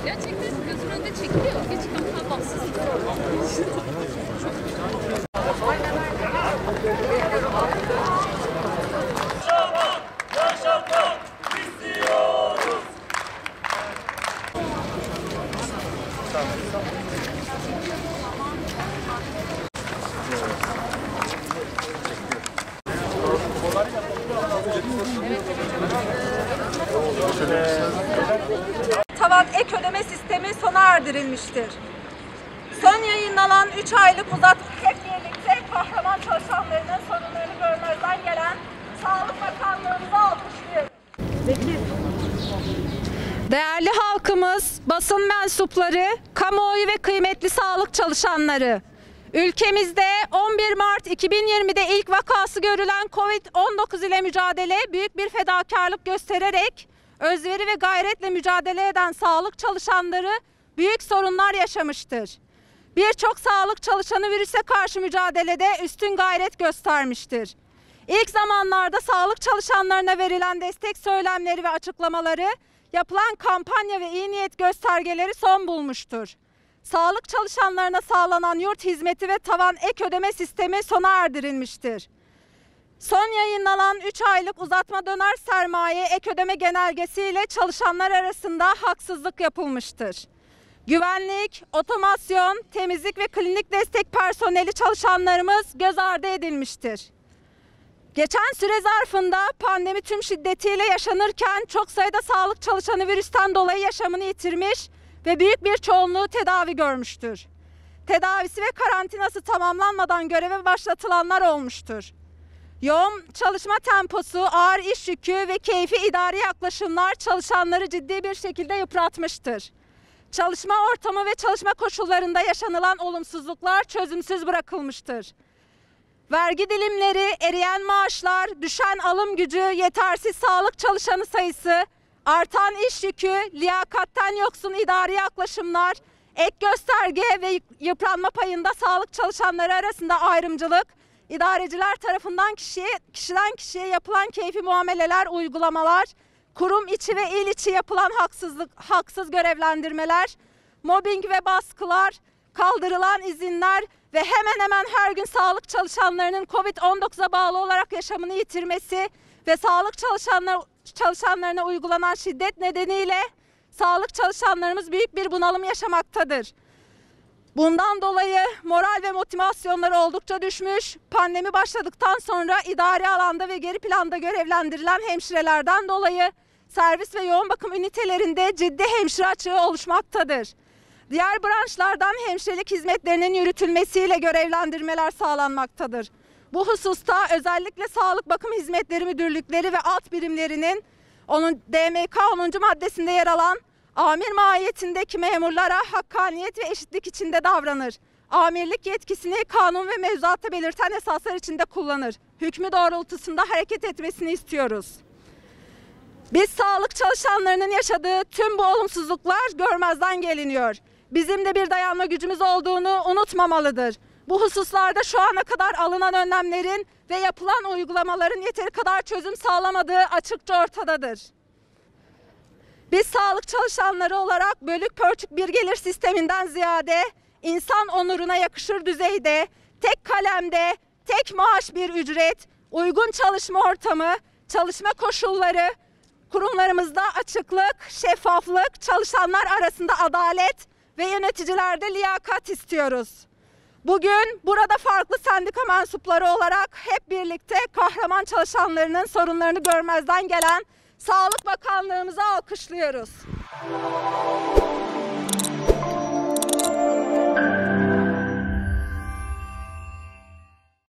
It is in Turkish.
Gerçekten gözümün önünde çekiliyor. Gerçekten bahtsızlık. Yaşamak istiyoruz. Tavan ek ödeme sistemi sona erdirilmiştir. Son yayınlanan 3 aylık hep birlikte kahraman çalışanlarının sorunlarını görmezden gelen Sağlık Bakanlığımıza alkışlıyoruz. Değerli halkımız, basın mensupları, kamuoyu ve kıymetli sağlık çalışanları, ülkemizde 11 Mart 2020'de ilk vakası görülen Covid-19 ile mücadele büyük bir fedakarlık göstererek özveri ve gayretle mücadele eden sağlık çalışanları büyük sorunlar yaşamıştır. Birçok sağlık çalışanı virüse karşı mücadelede üstün gayret göstermiştir. İlk zamanlarda sağlık çalışanlarına verilen destek söylemleri ve açıklamaları, yapılan kampanya ve iyi niyet göstergeleri son bulmuştur. Sağlık çalışanlarına sağlanan yurt hizmeti ve tavan ek ödeme sistemi sona erdirilmiştir. Son yayınlanan 3 aylık uzatma döner sermaye ek ödeme genelgesiyle çalışanlar arasında haksızlık yapılmıştır. Güvenlik, otomasyon, temizlik ve klinik destek personeli çalışanlarımız göz ardı edilmiştir. Geçen süre zarfında pandemi tüm şiddetiyle yaşanırken çok sayıda sağlık çalışanı virüsten dolayı yaşamını yitirmiş ve büyük bir çoğunluğu tedavi görmüştür. Tedavisi ve karantinası tamamlanmadan göreve başlatılanlar olmuştur. Yoğun çalışma temposu, ağır iş yükü ve keyfi idari yaklaşımlar çalışanları ciddi bir şekilde yıpratmıştır. Çalışma ortamı ve çalışma koşullarında yaşanılan olumsuzluklar çözümsüz bırakılmıştır. Vergi dilimleri, eriyen maaşlar, düşen alım gücü, yetersiz sağlık çalışanı sayısı, artan iş yükü, liyakatten yoksun idari yaklaşımlar, ek gösterge ve yıpranma payında sağlık çalışanları arasında ayrımcılık, idareciler tarafından kişiden kişiye yapılan keyfi muameleler, uygulamalar, kurum içi ve il içi yapılan haksız görevlendirmeler, mobbing ve baskılar, kaldırılan izinler ve hemen hemen her gün sağlık çalışanlarının Covid-19'a bağlı olarak yaşamını yitirmesi ve sağlık çalışanlarına uygulanan şiddet nedeniyle sağlık çalışanlarımız büyük bir bunalım yaşamaktadır. Bundan dolayı moral ve motivasyonları oldukça düşmüş, pandemi başladıktan sonra idari alanda ve geri planda görevlendirilen hemşirelerden dolayı servis ve yoğun bakım ünitelerinde ciddi hemşire açığı oluşmaktadır. Diğer branşlardan hemşirelik hizmetlerinin yürütülmesiyle görevlendirmeler sağlanmaktadır. Bu hususta özellikle Sağlık Bakım Hizmetleri Müdürlükleri ve alt birimlerinin DMK 10. maddesinde yer alan amir mahiyetindeki memurlara hakkaniyet ve eşitlik içinde davranır. Amirlik yetkisini kanun ve mevzuatta belirten esaslar içinde kullanır. Hükmü doğrultusunda hareket etmesini istiyoruz. Biz sağlık çalışanlarının yaşadığı tüm bu olumsuzluklar görmezden geliniyor. Bizim de bir dayanma gücümüz olduğunu unutmamalıdır. Bu hususlarda şu ana kadar alınan önlemlerin ve yapılan uygulamaların yeteri kadar çözüm sağlamadığı açıkça ortadadır. Biz sağlık çalışanları olarak bölük pörçük bir gelir sisteminden ziyade insan onuruna yakışır düzeyde, tek kalemde, tek maaş bir ücret, uygun çalışma ortamı, çalışma koşulları, kurumlarımızda açıklık, şeffaflık, çalışanlar arasında adalet ve yöneticilerde liyakat istiyoruz. Bugün burada farklı sendika mensupları olarak hep birlikte kahraman çalışanlarının sorunlarını görmezden gelen Sağlık Bakanlığımızı alkışlıyoruz.